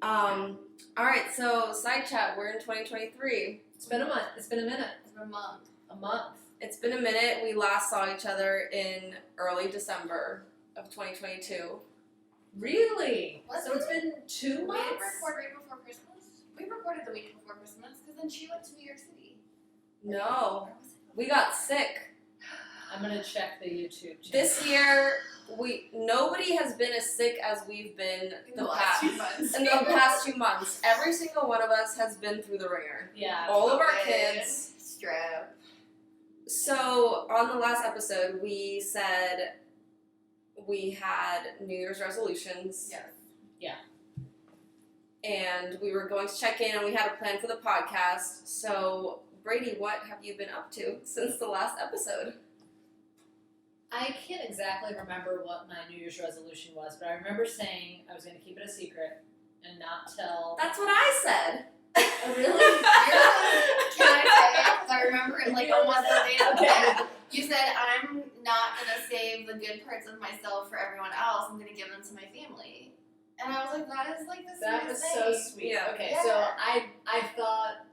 All right, so side chat. We're in 2023. It's been a month. It's been a minute. It's been a month. A month. It's been a minute. We last saw each other in early December of 2022. Really? Was So it's been 2 We didn't months? record right before Christmas. We recorded the week before Christmas because then she went to New York City. No, Or was it? we got sick. I'm going to check the YouTube channel. This year, nobody has been as sick as we've been In the last 2 months. in the past 2 months. Every single one of us has been through the ringer. Yeah. All of our COVID, kids. Strep. So on the last episode, we said we had New Year's resolutions. Yes. And we were going to check in, and we had a plan for the podcast. So, Brady, what have you been up to since the last episode? I can't exactly remember what my New Year's resolution was, but I remember saying I was going to keep it a secret and not tell. That's what I said. Oh, really? Can I say it? Because I remember it like almost verbatim. Okay. You said, I'm not going to save the good parts of myself for everyone else. I'm going to give them to my family. And I was like, that is like the That sweetest was thing. so sweet. Yeah. Okay, Yeah. so I thought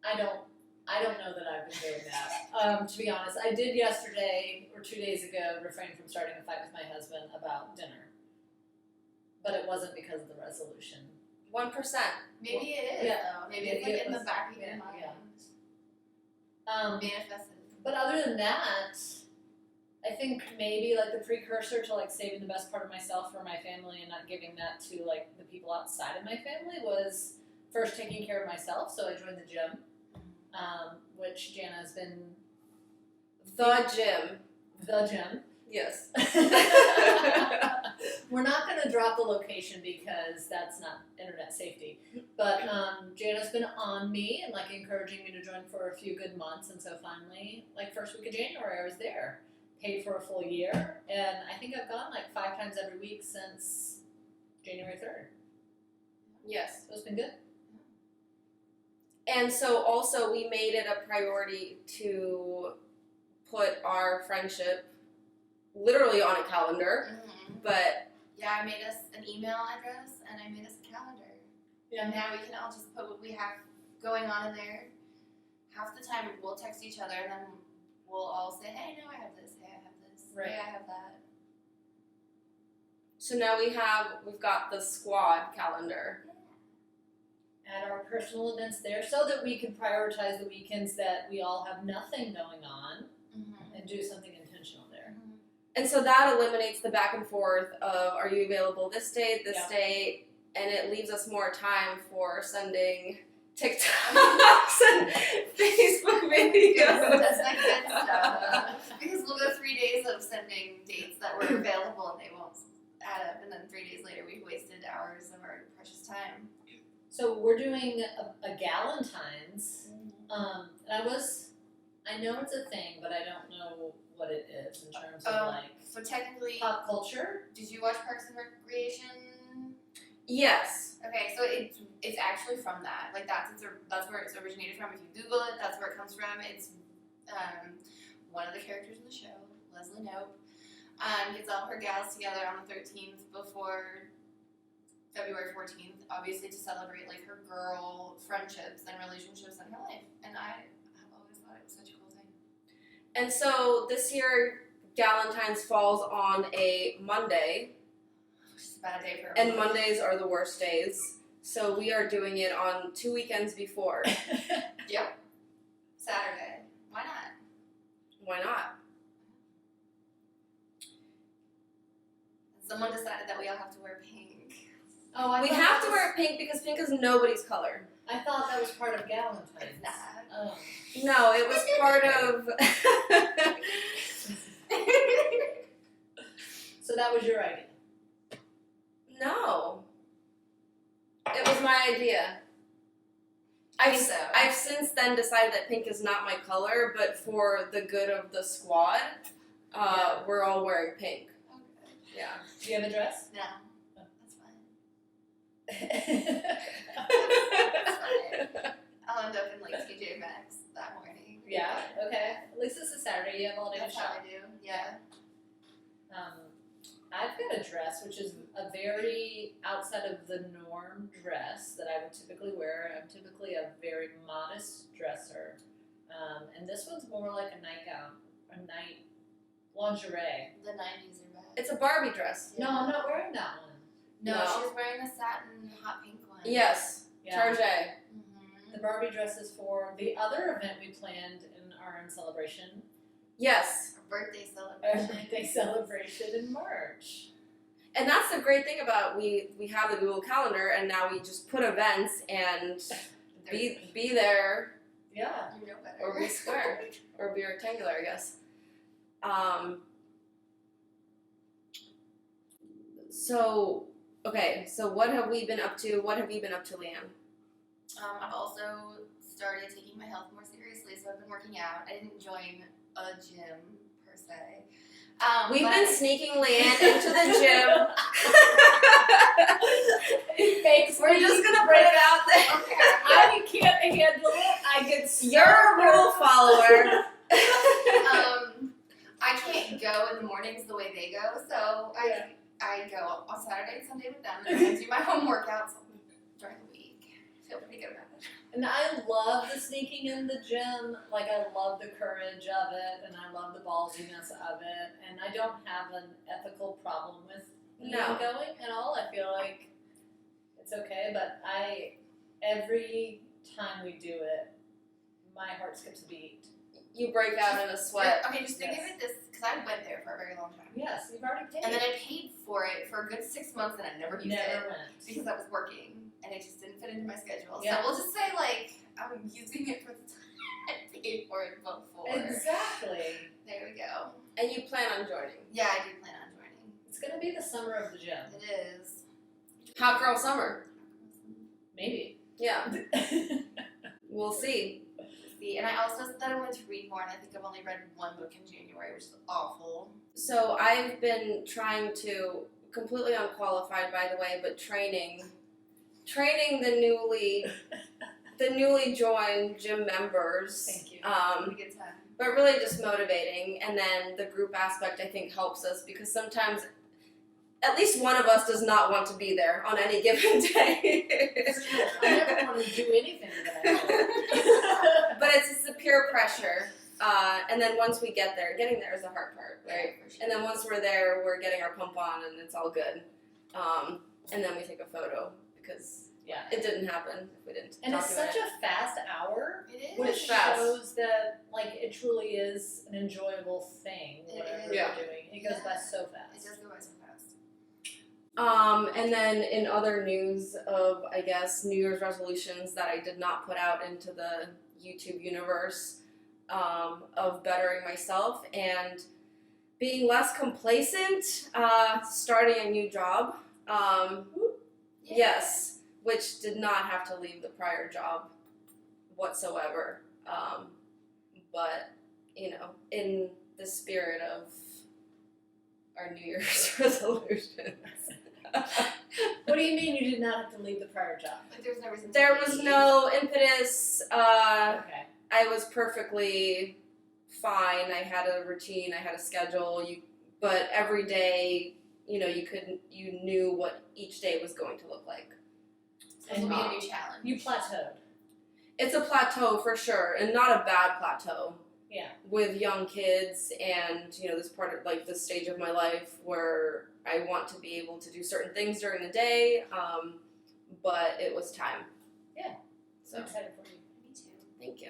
I don't know that I've been doing that. To be honest, I did yesterday or 2 days ago refrain from starting a fight with my husband about dinner, but it wasn't because of the resolution. 1%. Maybe it is, Yeah. though. Maybe it's like Maybe it in the was- back of your yeah, mind. yeah. Manifested. But other than that, I think maybe like the precursor to like saving the best part of myself for my family and not giving that to like the people outside of my family was first taking care of myself. So I joined the gym, which Jana has been The gym. the gym. Yes. We're not going to drop the location because that's not internet safety. But Jana's been on me and like encouraging me to join for a few good months. And so finally, like first week of January, I was there. Paid for a full year. And I think I've gone like 5 times every week since January 3rd. Yes. So it's been good. And so also we made it a priority to put our friendship literally on a calendar, Mm-hmm. but Yeah, I made us an email address and I made us a calendar. Yeah. And now we can all just put what we have going on in there. Half the time we'll text each other and then we'll all say, hey, no, I have this. Hey, I have this. Right. Hey, I have that. so now we've got the squad calendar. At our personal events there so that we can prioritize the weekends that we all have nothing going on Mm-hmm. and do something intentional there. And so that eliminates the back and forth of are you available this date, this Yeah. date, and it leaves us more time for sending TikToks and Facebook videos. That's like good stuff. Because we'll go 3 days of sending dates that were available and they won't add up. And then 3 days later we've wasted hours of our precious time. So we're doing a Galentine's. And I know it's a thing, but I don't know what it is in terms of like So technically, pop culture. did you watch Parks and Recreation? Yes. Okay, so it's actually from that. Like that's where it's originated from. If you Google it, that's where it comes from. It's one of the characters in the show, Leslie Knope, gets all her gals together on the 13th before February 14th, obviously to celebrate like her girl friendships and relationships in her life. And I have always thought it was such a cool thing. And so this year, Galentine's falls on a Monday, Which is a bad day for and everyone. Mondays are the worst days. So we are doing it on 2 weekends before. Yep. Saturday. Why not? Why not? Someone decided that we all have to wear pink. Oh, We have to wear pink because pink is nobody's color. I thought that was part of Galentine's. It's not. Oh. No, it was part of. So that was your idea. No. It was my idea. I've since then decided that pink is not my color, but for the good of the squad, we're all wearing pink. Okay. Yeah. Do you have a dress? No. That's fine. I'll end up in like TJ Maxx that morning. Yeah, okay. At least this is Saturday. You have all day to That's how shop. I do. Yeah. I've got a dress, which is a very outside of the norm dress that I would typically wear. I'm typically a very modest dresser. And this one's more like a nightgown, a night lingerie. The 90s are back. It's a Barbie dress. No, I'm not wearing that one. No, No. she's wearing a satin hot pink one. Yes, Yeah. Tarjay. Mhm. The Barbie dress is for the other event we planned in our own celebration, Yes. Her birthday our celebration. birthday celebration in March. And that's the great thing about we have the Google Calendar, and now we just put events and be there Yeah. You know better. or be square or be rectangular, I guess. So okay, so what have we been up to? What have you been up to, Leanne? I've also started taking my health more seriously, so I've been working out. I didn't join a gym per se. We've but- been sneaking Leanne into the gym. It makes We're me just gonna put it out there. Okay. I can't handle it. I get so You're a rule follower. I can't go in the mornings the way they go, so Yeah. I go on Saturday and Sunday with them, and then I do my home workouts during the week. I feel pretty good about it. And I love the sneaking in the gym. Like, I love the courage of it, and I love the ballsiness of it. And I don't have an ethical problem with No. going at all. I feel like it's okay, but every time we do it, my heart skips a beat. You break out in a sweat. Okay, just think Yes. of it this, because I went there for a very long time. Yes, you've already paid. And then I paid for it for a good 6 months, and I never used it. never went. Because I was working and it just didn't fit into my schedule. Yeah. So we'll just say like I'm using it for the time I paid for it before. Exactly. There we go. And you plan on joining. Yeah, I do plan on joining. It's gonna be the summer of the gym. It is. Hot girl summer. Maybe. Yeah, we'll see. See, and I also said that I wanted to read more, and I think I've only read one book in January, which is awful. So I've been trying to, completely unqualified by the way, but training the newly joined gym members. Thank you. Have a good time. But really just motivating, and then the group aspect I think helps us because sometimes at least one of us does not want to be there on any given day. I never want to do anything that I But it's the peer pressure. And then once we get there, getting there is the hard part, right? For sure. And then once we're there, we're getting our pump on and it's all good. And then we take a photo because Yeah. it didn't happen if we didn't And it's document such a fast hour, It is. which fast. shows that like it truly is an enjoyable thing. It Whatever is. Yeah. we're doing, it goes by so It fast. does go by so fast. And then in other news of, I guess, New Year's resolutions that I did not put out into the YouTube universe, of bettering myself and being less complacent, starting a new job. Yes, which did not have to leave the prior job whatsoever. But, in the spirit of our New Year's resolutions. What do you mean you did not have to leave the prior job? Like there was no reason to There was leave. no impetus. Okay. I was perfectly fine. I had a routine. I had a schedule. But every day, you knew what each day was going to look like. So this will be a new challenge. You plateaued. It's a plateau for sure, and not a bad plateau. Yeah. With young kids, and this part of like this stage of my life where I want to be able to do certain things during the day, but it was time. Yeah. So I'm excited for you. Me too. thank you.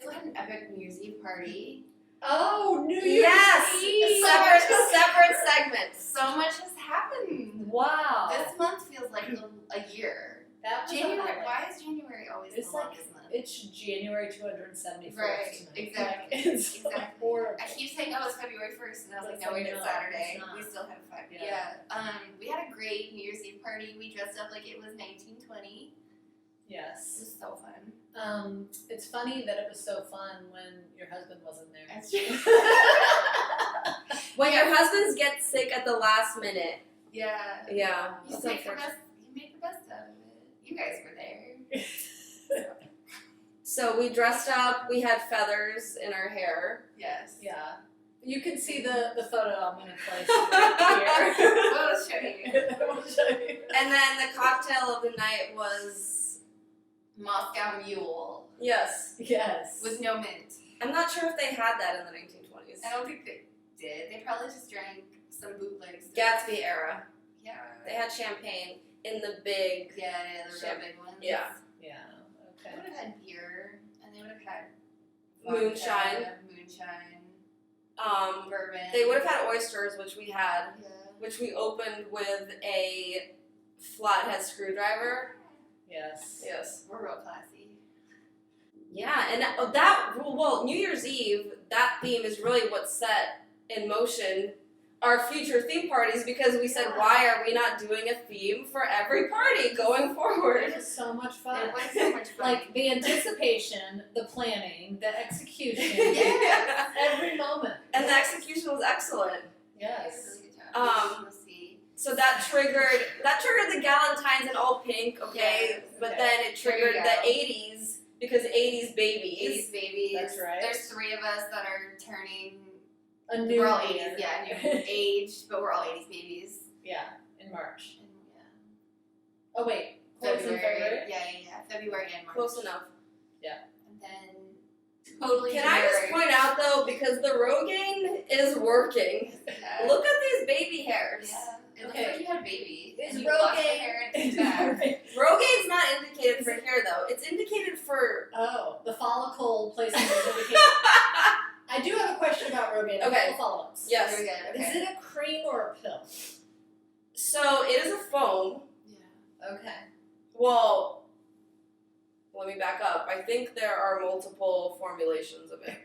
We had an epic New Year's Eve party. Oh, New Year's Yes! Eve! Separate segments. So much has happened. Wow. This month feels like a year. That was a January. highlight. Why is January always It's the like- longest month? It's January 274th. Right, tonight. exactly, Like, it's exactly. horrible. I keep saying, it's February 1st, and I was like, It's no, like, wait, it's no, Saturday. it's not. We still have 5. Yeah. We had a great New Year's Eve party. We dressed up like it was 1920. It Yes. was so fun. It's funny that it was so fun when your husband wasn't there. That's true. When your husbands get sick at the last minute. Yeah. Yeah. You That's make the unfortunate. best. You made the best out of it. You guys were there. So we dressed up. We had feathers in our hair. Yes. Yeah. You can see the photo I'm going to place here. We'll show you. We'll show you. And then the cocktail of the night was Moscow Mule yes. Yes. with no mint. I'm not sure if they had that in the 1920s. I don't think they did. They probably just drank some bootlegs. Gatsby era. Yeah. They had champagne in the big. Yeah, the real big ones. Yeah. Yeah. They Okay. would have had beer, and they would have had Moonshine. moonshine, bourbon. They would have had oysters, which we had, Yeah. which we opened with a flathead screwdriver. Yes. Yes. We're real classy. Yeah, and well, New Year's Eve, that theme is really what set in motion our future theme parties because we said, Yeah. why are we not doing a theme for every party going It forward? was so much fun. It was so much fun. Like the anticipation, the planning, the execution, Yes. every moment. And the execution was excellent. Yes. Really good job. We'll see. So that triggered the Galentine's in all pink, okay? Yes, But okay. then it There you triggered go. the 80s because 80s babies. 80s babies. That's right. There's 3 of us that are turning. A new We're all year. 80s, yeah, new age, but we're all 80s babies. Yeah, in March. And, yeah. Oh wait, close in February? Yeah, February and March. Close enough. And then totally. Can I just point out though, because the Rogaine is working. Yeah. Look at these baby hairs. Yeah. It looks Okay. like you had a baby. Is and you lost your Rogaine- hair and it's back. Rogaine's not indicated for hair though. It's indicated for. Oh, the follicle placement is indicated. I do have a question about Rogaine. A Okay. couple follow-ups. Yes. Very good. Is Okay. it a cream or a pill? So it is a foam. Yeah. Okay. Well, let me back up. I think there are multiple formulations of it.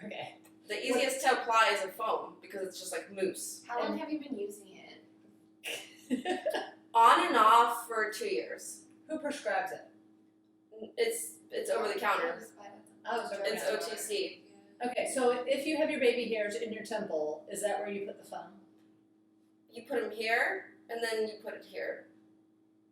Okay. The easiest to apply is a foam because it's just like mousse. How long have you been using it? On and off for 2 years. Who prescribes it? It's over the counter. Oh, so It's okay. OTC. Okay, so if you have your baby hairs in your temple, is that where you put the foam? You put them here, and then you put it here.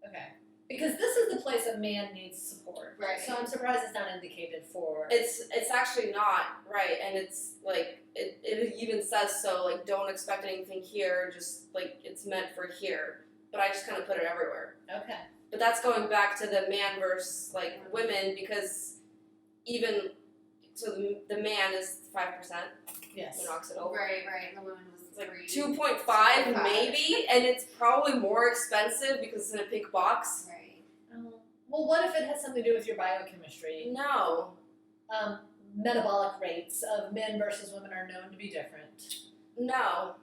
Okay. Because this is the place a man needs support. Right. So I'm surprised it's not indicated for. It's actually not right, and it's like it even says so. Like, don't expect anything here. Just like it's meant for here. But I just kind of put it everywhere. Okay. But that's going back to the man versus like women because even so the man is 5% Yes. minoxidil. Right, and the woman was It's like 3. 2.5 2.5. maybe, and it's probably more expensive because it's in a pink box. Right. Well, what if it has something to do with your biochemistry? No, Metabolic rates of men versus women are known to be different. no.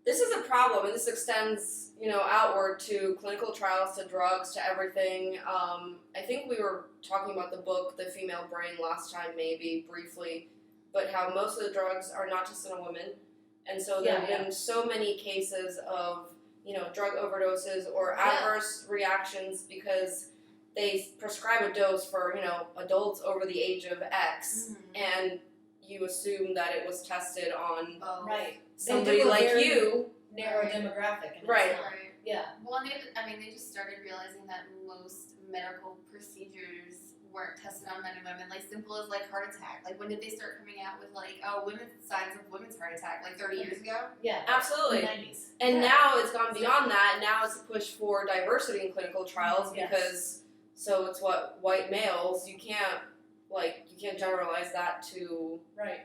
This is a problem, and this extends, outward to clinical trials, to drugs, to everything. I think we were talking about the book, The Female Brain, last time, maybe briefly, but how most of the drugs are not just in a woman, and so there have been so many cases of, drug overdoses or adverse reactions because they prescribe a dose for, adults over the age of X, and you assume that it was tested on Oh. Right. somebody They do a like very you. Narrow Right. demographic. And Right. It's not. Right. Yeah. Well, they just started realizing that most medical procedures weren't tested on men and women. Like simple as like heart attack. Like when did they start coming out with like women's signs of women's heart attack? Like 30 years ago. Yeah. Absolutely. The 90s. And Yeah. now it's gone beyond that. Now it's a push for diversity in clinical trials Yes. because so it's what white males you can't generalize that to Right.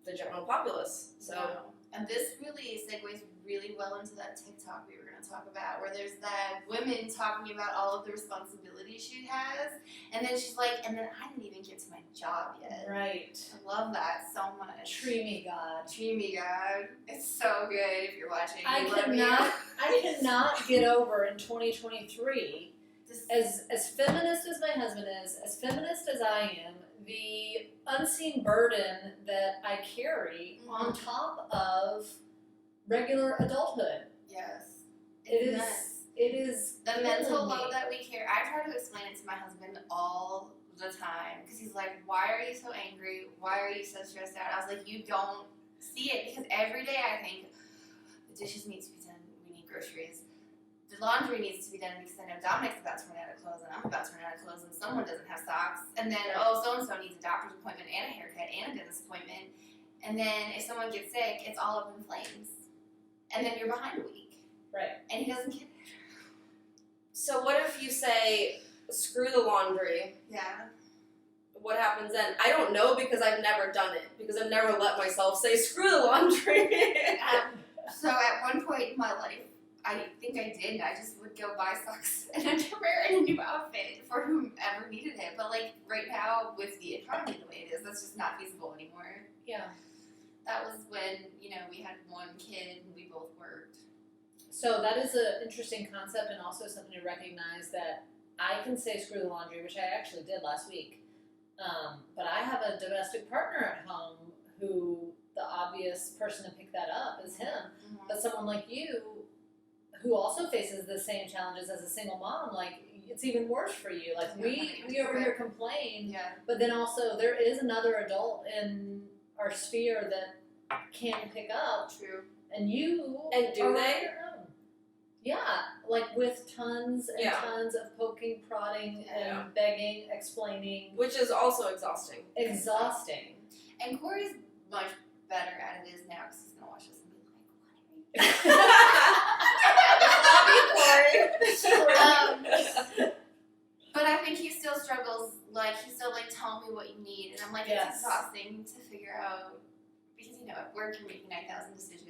the general populace. So No. And this really segues really well into that TikTok we were going to talk about, where there's that woman talking about all of the responsibilities she has, and then she's like, and then I didn't even get to my job yet. Right. I love that so much. Tree me, God. Tree me, God. It's so good if you're watching. I We love you. cannot get over in 2023, This- as feminist as my husband is, as feminist as I am, the unseen burden that I carry on top of regular adulthood. Yes. It It's is. nuts. It is The mental killing me. load that we carry. I try to explain it to my husband all the time because he's like, "Why are you so angry? Why are you so stressed out?" I was like, "You don't see it because every day I think the dishes need to be done. We need groceries. The laundry needs to be done because I know Dominic's about to run out of clothes and I'm about to run out of clothes and someone doesn't have socks. And then so and so needs a doctor's appointment and a haircut and a dentist appointment." And then if someone gets sick, it's all up in flames. And then you're behind a week. Right. And he doesn't get it. So what if you say, screw the laundry? Yeah. What happens then? I don't know because I've never done it. Because I've never let myself say, screw the laundry. So at one point in my life, I think I did. I just would go buy socks and underwear and a new outfit for whomever needed it. But like right now, with the economy the way it is, that's just not feasible anymore. Yeah. That was when, we had one kid and we both worked. So that is an interesting concept, and also something to recognize that I can say screw the laundry, which I actually did last week. But I have a domestic partner at home who the obvious person to pick that up is him. Mm-hmm. But someone like you, who also faces the same challenges as a single mom, like it's even worse for you. Like we over here complain, Yeah. but then also there is another adult in our sphere that can pick up, True. and you And do are they? on your own. Yeah, like with tons and Yeah. tons of poking, prodding, Yeah. and begging, explaining, Which is also exhausting. exhausting. And Corey's much better at it is now because he's gonna watch this and be like, "What are you?" But I think he still struggles. Like he still tell me what you need, and I'm like, Yes. it's exhausting to figure out because at work you're making 9,000 decisions.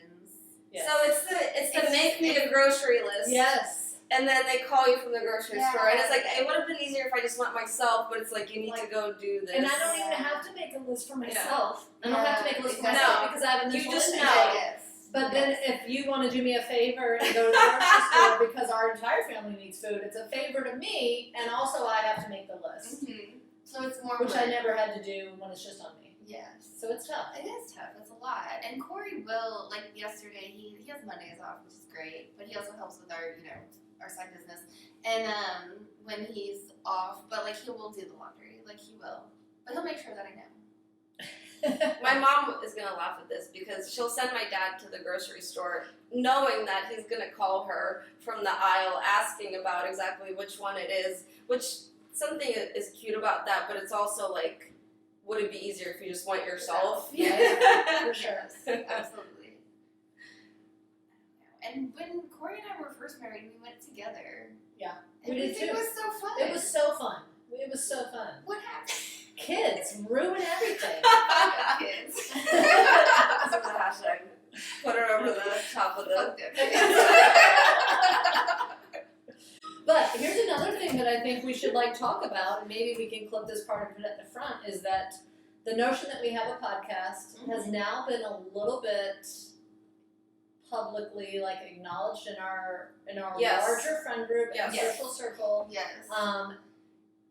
Yes. So it's the make me a grocery list. Yes. And then they call you from the grocery Yeah. store. And it's like, it would have been easier if I just went myself, but it's like, you need to go do this. And I don't even have to make a list for myself. I don't have to make a list for No. myself because I have a You initial just image. know. Yes. But then if you want to do me a favor and go to the grocery store because our entire family needs food, it's a favor to me, and also I have to make the list, So it's more which I work. never had to do when it's just on me. Yes. So it's tough. It is tough. It's a lot. And Corey will, yesterday, he has Mondays off, which is great, but he also helps with our, our side business. And when he's off, but he will do the laundry. He will. But he'll make sure that I know. My mom is going to laugh at this because she'll send my dad to the grocery store knowing that he's going to call her from the aisle asking about exactly which one it is, which something is cute about that, but it's also would it be easier if you just went yourself? Yeah, for sure. Yes, absolutely. And when Corey and I were first married, we went together. Yeah, we did Everything too. was so fun. It was so fun. It was so fun. What happened? Kids ruin everything. Kids. This is a hashtag. Put her over the top of the. Fuck them. But here's another thing that I think we should talk about, and maybe we can clip this part of it at the front, is that the notion that we have a podcast has now been a little bit publicly acknowledged in our Yes. larger friend group and Yes. social circle. Yes.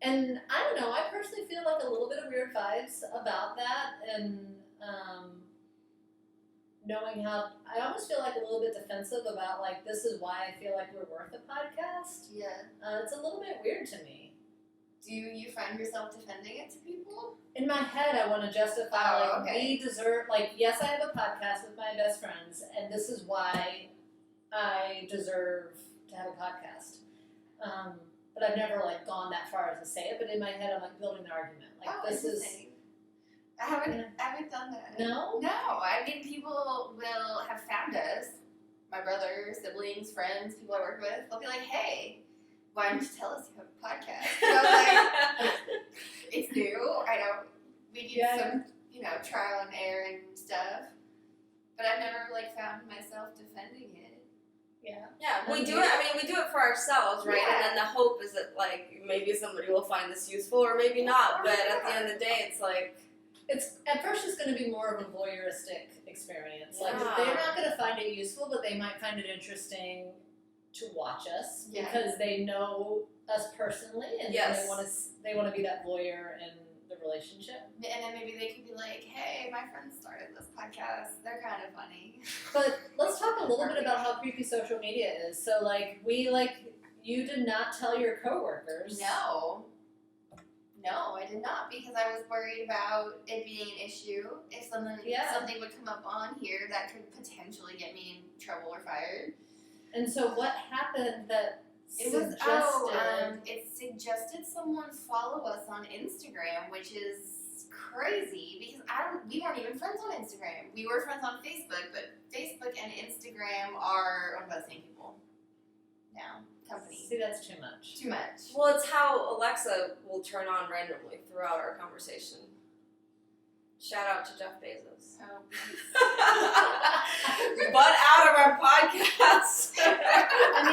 And I don't know, I personally feel a little bit of weird vibes about that, and knowing how, I almost feel a little bit defensive about this is why I feel we're worth a podcast. Yeah. It's a little bit weird to me. Do you find yourself defending it to people? In my head, I want to justify, Oh, okay. we deserve, yes, I have a podcast with my best friends, and this is why I deserve to have a podcast. But I've never, gone that far as to say it, but in my head, I'm, building an argument. This is... interesting. I haven't done that. No? No, I mean, people will have found us, my brother, siblings, friends, people I work with. They'll be like, hey, why don't you tell us you have a podcast? So I'm like, it's new. We need some, trial and error and stuff. But I've never, found myself defending it. Yeah. Yeah, we do it. I mean, we do it for ourselves, right? Yeah. And then the hope is that maybe somebody will find this useful, or maybe not. But at the end of the day, it's It's at first it's going to be more of a voyeuristic experience. Yeah. They're not going to find it useful, but they might find it interesting to watch us Yeah. because they know us personally, and Yes. they want to be that voyeur in the relationship. And then maybe they could be like, hey, my friends started this podcast. They're kind of funny. But let's talk a little bit about how creepy social media is. So you did not tell your coworkers. No, I did not, because I was worried about it being an issue. If something would come up on here that could potentially get me in trouble or fired. And so what happened that It suggested... it suggested someone follow us on Instagram, which is It's crazy because we weren't even friends on Instagram. We were friends on Facebook, but Facebook and Instagram are owned by the same people now. Company. See, that's too much. Too much. Well, it's how Alexa will turn on randomly throughout our conversation. Shout out to Jeff Bezos. So, Butt out of our podcast. I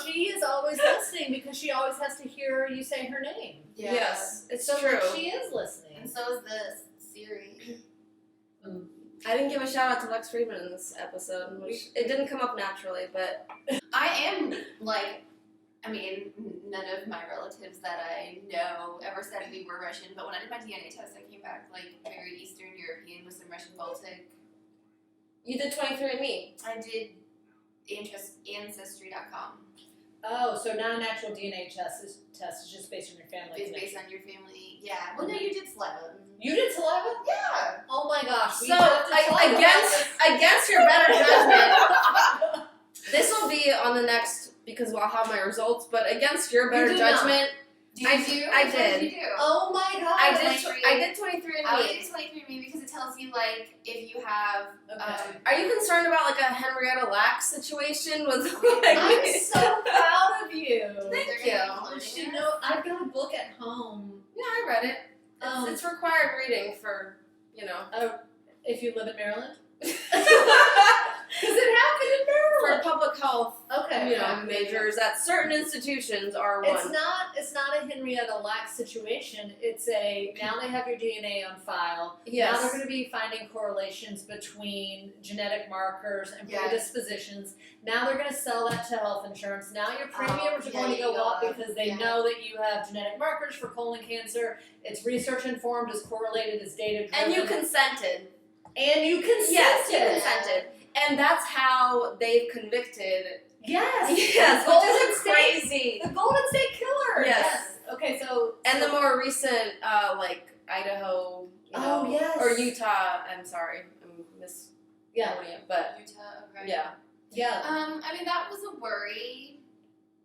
mean, she is always listening because she always has to hear you say her name. yeah. Yes, it's So true. she is listening. And so is the Siri. I didn't give a shout out to Lex Friedman in this episode, which it didn't come up naturally, but I am like, I mean, none of my relatives that I know ever said we were Russian, but when I did my DNA test, I came back like very Eastern European with some Russian Baltic. you did 23andMe. I did Ancestry.com. Oh, so not an actual DNA test. It's just based on your family. It's based connection. on your family. Yeah. Well, no, you did saliva. You did saliva? Yeah. Oh my gosh. we So, have to talk about against your better judgment, this will be on the next, because I'll have my results, but against your better You did not. judgment, Did I you do? I Which one did. you do? Oh my god. I I did 23andMe. would do 23andMe because it tells you like if you have. Okay. Are you concerned about like a Henrietta Lacks situation with I'm so proud of you. Thank They're you. gonna be You cloning know, I've got a book at home. Yeah, I read it. It's required reading for, If you live in Maryland. for Because it happened in Maryland. public health, Okay. majors at certain institutions are one. It's not a Henrietta Lacks situation. It's now they have your DNA on file. Yes. Now they're going to be finding correlations between genetic markers and Yes. predispositions. Now they're going to sell that to health insurance. Now your premiums are going to you go go up up. because they Yeah. know that you have genetic markers for colon cancer. It's research informed, it's correlated, it's data driven. And you consented. And you consented. Yes, you consented. And that's how they've convicted. Yes. Yes, The which Golden is State- crazy. The Golden State Killer. Yes. Okay, so And the more recent, like Idaho, Oh, yes. or Utah. I'm sorry, I'm misquoting it, but Utah, right? yeah. yeah. I mean that was a worry,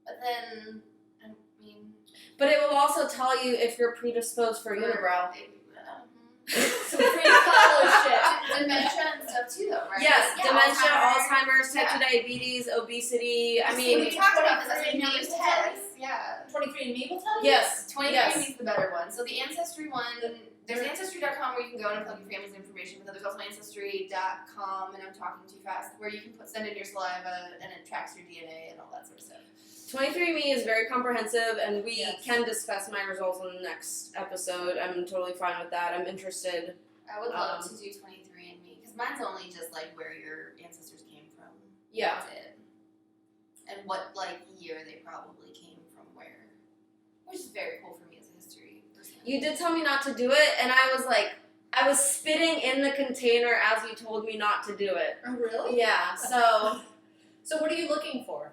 but then I mean. But it will also tell you if you're predisposed for unibrow. Some free follow shit. Dementia and stuff too, though, right? Yes, Yeah, dementia, Alzheimer's, type Yeah. 2 diabetes, obesity. I So mean, we talked about this. That's 23andMe another will tell test. Yeah. 23andMe will tell you? yes, 23andMe yes. is the better one. So the Ancestry one, there's Ancestry.com where you can go and plug your family's information, but then there's also Ancestry.com, and I'm talking too fast, where you can send in your saliva and it tracks your DNA and all that sort of stuff. 23andMe is very comprehensive, and we Yes. can discuss my results on the next episode. I'm totally fine with that. I'm interested. I would love to do 23andMe because mine's only just like where your ancestors came from. Yeah. That's it. And what like year they probably came from where, which is very cool for me as a history person. You did tell me not to do it, and I was like, I was spitting in the container as you told me not to do it. Oh, really? Yeah, so So what are you looking for?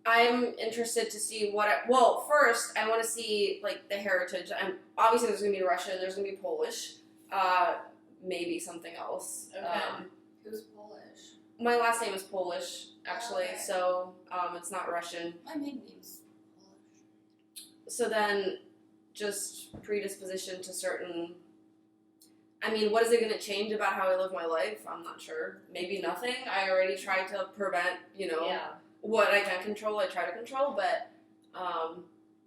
I'm interested to see well, first, I want to see, like, the heritage. Obviously, there's going to be Russian, there's going to be Polish, maybe something else. Okay. Who's Polish? My last name is Polish, actually, Okay. so it's not Russian. My maiden name's Polish. So then, just predisposition to certain. I mean, what is it going to change about how I live my life? I'm not sure. Maybe nothing. I already tried to prevent, Yeah. what I can control, I try to control, but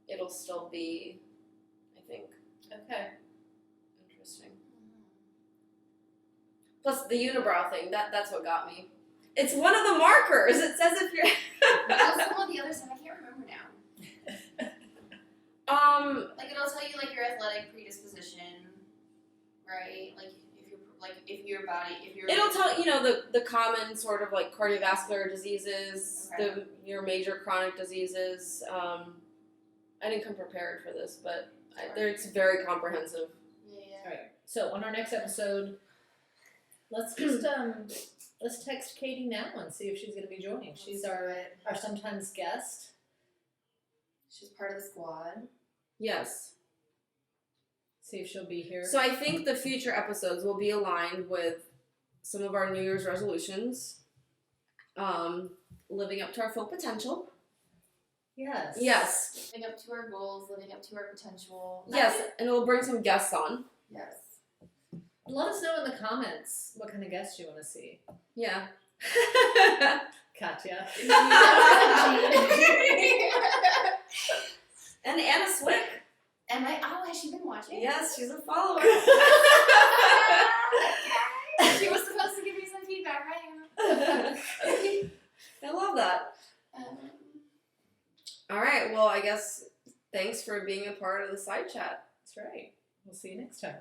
it'll still be, I think, Okay. interesting. Plus, the unibrow thing, that's what got me. It's one of the markers. It says if you're. What's some of the other stuff? I can't remember now. Like it'll tell you like your athletic predisposition, right? Like if your body, if you're. It'll tell the common sort of like cardiovascular diseases, Okay. your major chronic diseases. I didn't come prepared for this, but it's very comprehensive. Yeah. Alright. So on our next episode, let's just let's text Katie now and see if she's gonna be joining. She's our sometimes guest. She's part of the squad. Yes. See if she'll be here. So I think the future episodes will be aligned with some of our New Year's resolutions, living up to our full potential. Yes. Yes. Living up to our goals, living up to our potential. Yes, and we'll bring some guests on. Yes. Let us know in the comments what kind of guests you want to see. Yeah. Katya. And Anna Swick. And has she been watching? Yes, she's a follower. She was supposed to give me some feedback, right? I love that. All right, well, I guess thanks for being a part of the side chat. That's right. We'll see you next time.